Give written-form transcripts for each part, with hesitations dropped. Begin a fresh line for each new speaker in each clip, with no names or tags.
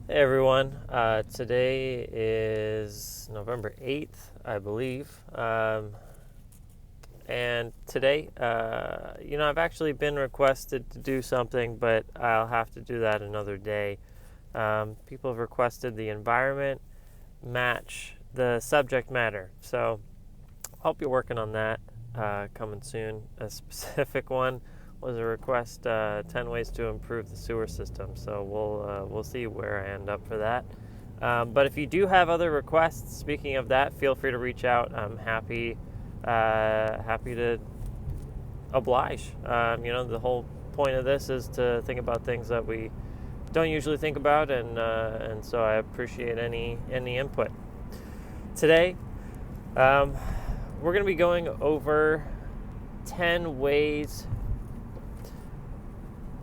Hey everyone, today is November 8th, I believe. And today, I've actually been requested to do something, but I'll have to do that another day. People have requested the environment match the subject matter. So, hope you're working on that coming soon. A specific one was a request 10 ways to improve the sewer system. So we'll see where I end up for that. But if you do have other requests, speaking of that, feel free to reach out. I'm happy to oblige. The whole point of this is to think about things that we don't usually think about, and so I appreciate any input. Today, we're going to be going over 10 ways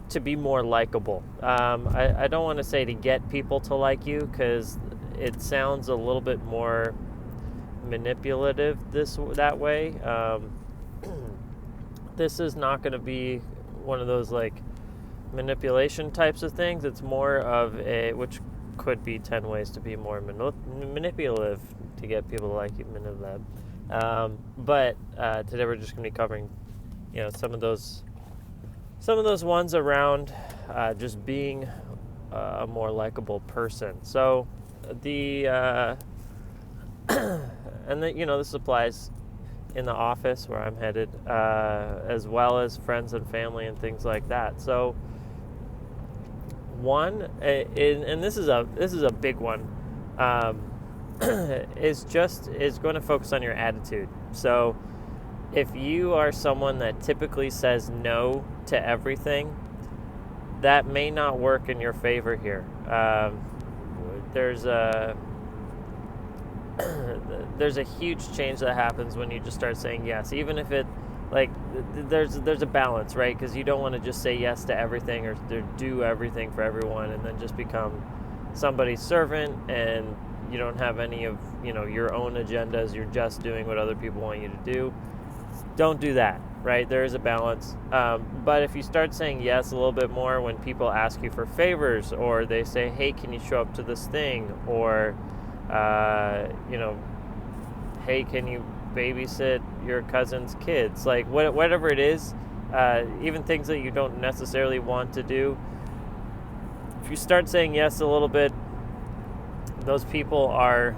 to be more likable. I don't want to say to get people to like you, because it sounds a little bit more manipulative that way. This is not going to be one of those like manipulation types of things. It's more of which could be 10 ways to be more manipulative to get people to like you. But today we're just going to be covering, some of those ones around just being a more likable person. So this applies in the office where I'm headed, as well as friends and family and things like that. So one, and this is a big one, is going to focus on your attitude. So if you are someone that typically says no to everything, that may not work in your favor here. There's a huge change that happens when you just start saying yes, even if it there's a balance, right? Because you don't want to just say yes to everything or do everything for everyone and then just become somebody's servant and you don't have any of your own agendas. You're just doing what other people want you to do. Don't do that, right? There is a balance. But if you start saying yes a little bit more when people ask you for favors, or they say, hey, can you show up to this thing? Or, hey, can you babysit your cousin's kids? Like whatever it is, even things that you don't necessarily want to do. If you start saying yes a little bit, those people are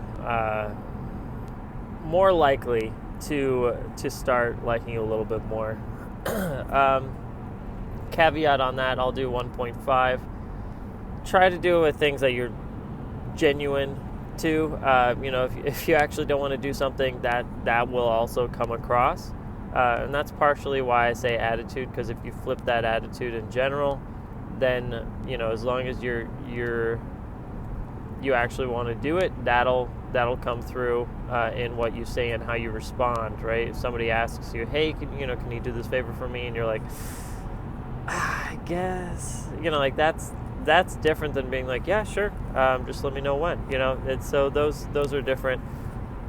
more likely to start liking you a little bit more. Caveat on that, I'll do 1.5. Try to do it with things that you're genuine to. If you actually don't want to do something, that will also come across. And that's partially why I say attitude, because if you flip that attitude in general, then as long as you actually want to do it, that'll come through in what you say and how you respond, right? If somebody asks you, hey, can you do this favor for me? And you're like, I guess, that's different than being like, yeah, sure, just let me know when, so those are different.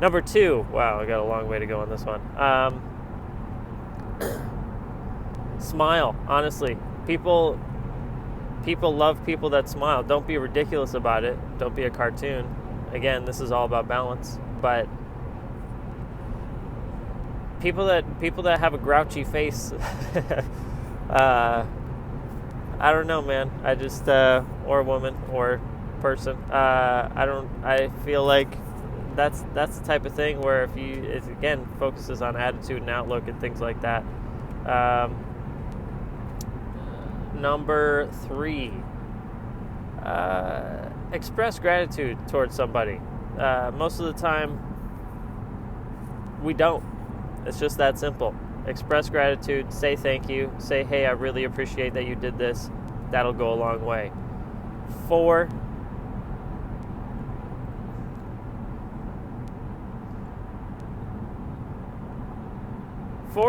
Number 2, wow, I got a long way to go on this one. Smile, honestly. People love people that smile. Don't be ridiculous about it. Don't be a cartoon. Again, this is all about balance. But people that have a grouchy face, I don't know, man. I just or a woman or person. I feel like that's the type of thing where it again focuses on attitude and outlook and things like that. Number 3, express gratitude towards somebody. Most of the time, we don't. It's just that simple. Express gratitude, say thank you, say, hey, I really appreciate that you did this. That'll go a long way. 4,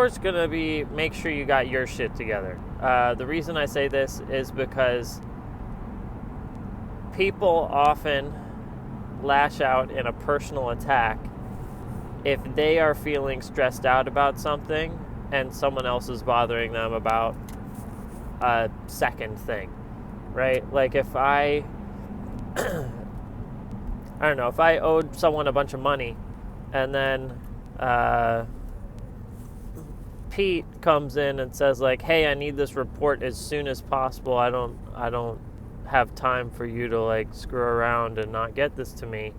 is going to be make sure you got your shit together. The reason I say this is because people often lash out in a personal attack if they are feeling stressed out about something and someone else is bothering them about a second thing, right? Like if I I don't know, if I owed someone a bunch of money and then uh, Pete comes in and says like, "Hey, I need this report as soon as possible. I don't have time for you to like screw around and not get this to me."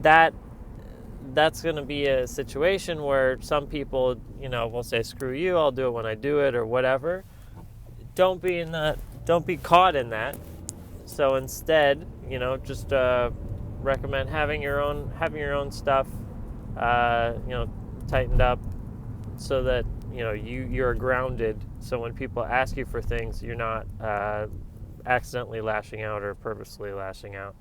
That that's going to be a situation where some people, will say, "Screw you, I'll do it when I do it," or whatever. Don't be caught in that. So instead, just recommend having your own stuff, tightened up, so that you're grounded. So when people ask you for things, you're not accidentally lashing out or purposely lashing out.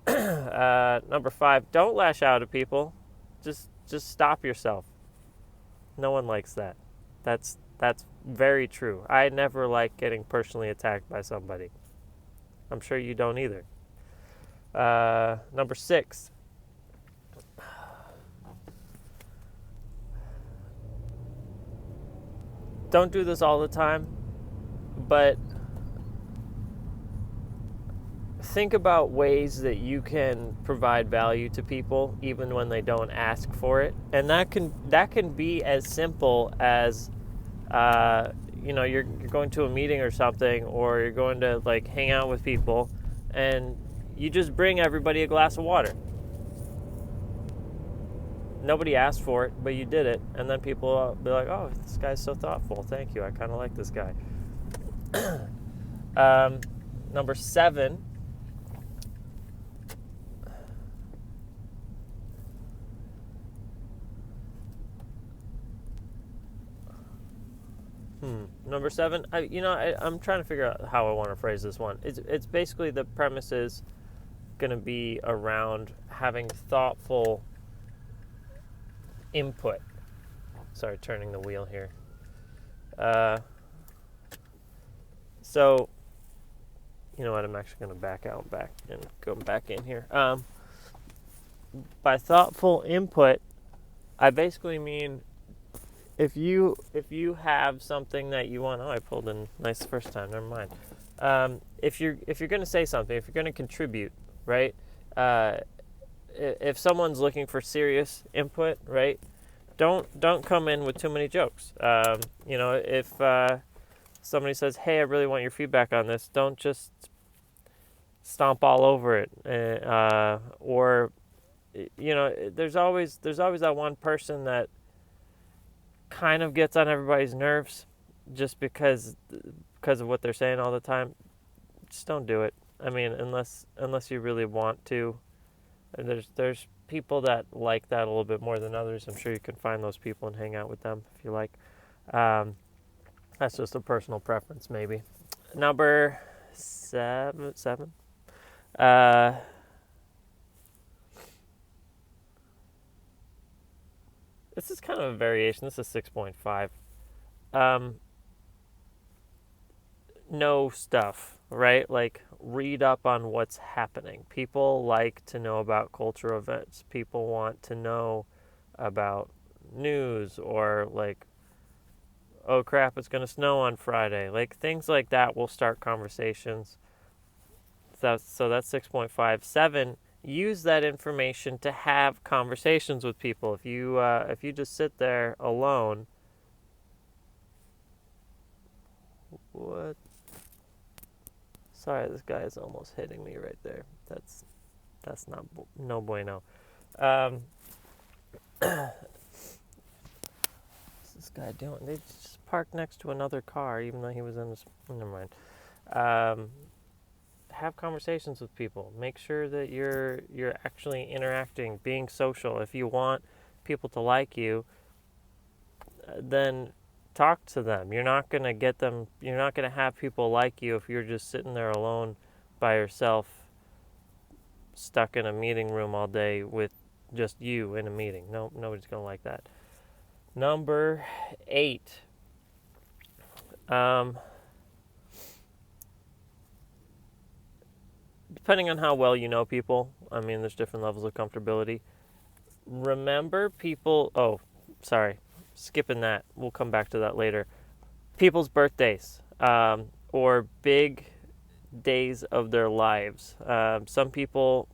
Number 5, don't lash out at people. Just stop yourself. No one likes that. That's very true. I never like getting personally attacked by somebody. I'm sure you don't either. Number 6, don't do this all the time, but think about ways that you can provide value to people even when they don't ask for it. And that can be as simple as you're going to a meeting or something, or you're going to like hang out with people, and you just bring everybody a glass of water. Nobody asked for it, but you did it, and then people will be like, "Oh, this guy's so thoughtful. Thank you. I kind of like this guy." Number 7. Number 7. I'm trying to figure out how I want to phrase this one. It's basically, the premise is going to be around having thoughtful input. Sorry, turning the wheel here. So, you know what? I'm actually going to back out back and go back in here. By thoughtful input, I basically mean, if you have something that you want, I pulled in nice the first time. Never mind. If you're going to say something, if you're going to contribute, right? If someone's looking for serious input, right? Don't come in with too many jokes. If somebody says, "Hey, I really want your feedback on this," don't just stomp all over it. Or there's always that one person that kind of gets on everybody's nerves just because of what they're saying all the time. Just don't do it. I mean, unless you really want to. And there's people that like that a little bit more than others. I'm sure you can find those people and hang out with them if you like. That's just a personal preference, maybe. Number 7. This is kind of a variation. This is 6.5. Know stuff, right? Like, read up on what's happening. People like to know about cultural events. People want to know about news, or like, "Oh crap, it's going to snow on Friday." Like, things like that will start conversations. So that's 6.5. 7, use that information to have conversations with people. If you just sit there alone, what? Sorry, this guy is almost hitting me right there. That's not no bueno. What's this guy doing? They just parked next to another car, even though he was in this. Never mind. Have conversations with people. Make sure that you're actually interacting, being social. If you want people to like you, then talk to them. You're not going to get them. You're not going to have people like you if you're just sitting there alone by yourself, stuck in a meeting room all day with just you in a meeting. No, nobody's going to like that. Number 8. Depending on how well you know people, I mean, there's different levels of comfortability. Remember people. Oh, sorry, skipping that. We'll come back to that later. People's birthdays, or big days of their lives. For some people,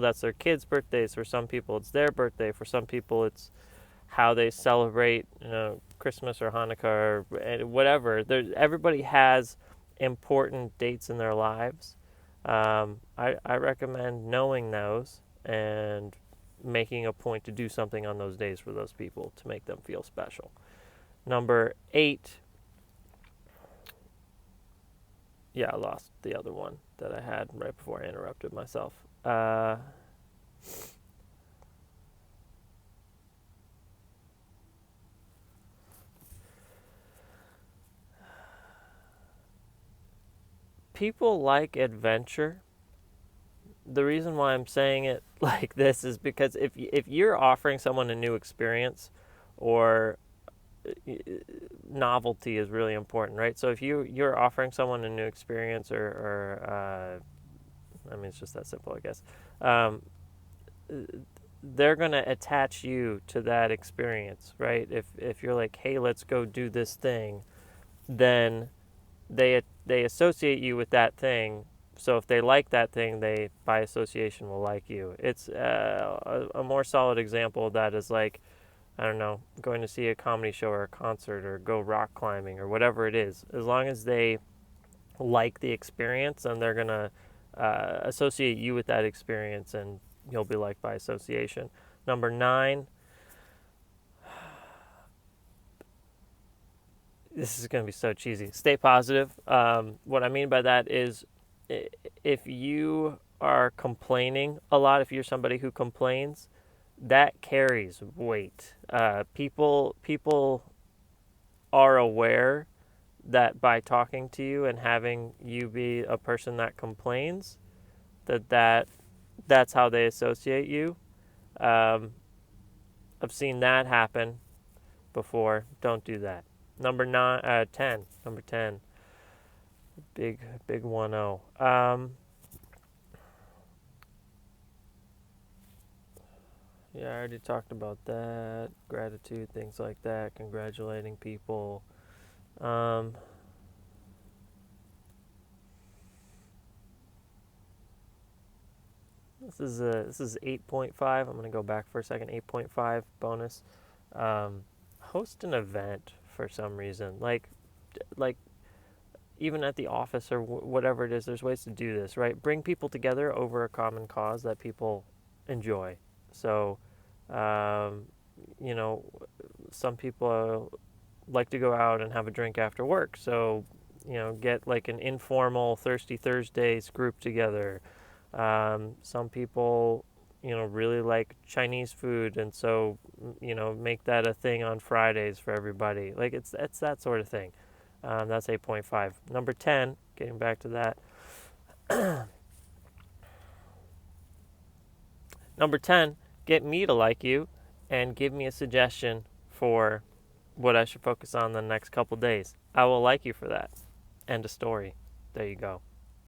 that's their kids' birthdays. For some people, it's their birthday. For some people, it's how they celebrate, Christmas or Hanukkah or whatever. Everybody has important dates in their lives. I recommend knowing those and making a point to do something on those days for those people to make them feel special. Number 8. Yeah, I lost the other one that I had right before I interrupted myself. People like adventure. The reason why I'm saying it like this is because if you're offering someone a new experience, or novelty is really important, right? So if you're offering someone a new experience, or I mean, it's just that simple, I guess. Um, they're going to attach you to that experience, right? If you're like, hey, let's go do this thing, then they associate you with that thing. So if they like that thing, they by association will like you. It's a more solid example of that is like, I don't know, going to see a comedy show or a concert or go rock climbing or whatever it is. As long as they like the experience, then they're gonna associate you with that experience, and you'll be liked by association. Number 9. This is going to be so cheesy. Stay positive. What I mean by that is, if you are complaining a lot, if you're somebody who complains, that carries weight. People are aware that by talking to you and having you be a person that complains, that's how they associate you. Um, I've seen that happen before. Don't do that. Number 10. Number 10. Big 1-0. Yeah, I already talked about that. Gratitude, things like that. Congratulating people. This is 8.5. I'm gonna go back for a second. 8.5 bonus. Host an event for some reason, like even at the office or whatever it is. There's ways to do this, right? Bring people together over a common cause that people enjoy. So, um, you know, some people like to go out and have a drink after work. So, get like an informal Thirsty Thursdays group together. Some people, really like Chinese food, and so, make that a thing on Fridays for everybody. Like it's that sort of thing. That's 8.5. Number 10, getting back to that. Number 10, get me to like you and give me a suggestion for what I should focus on the next couple days. I will like you for that. End of story. There you go.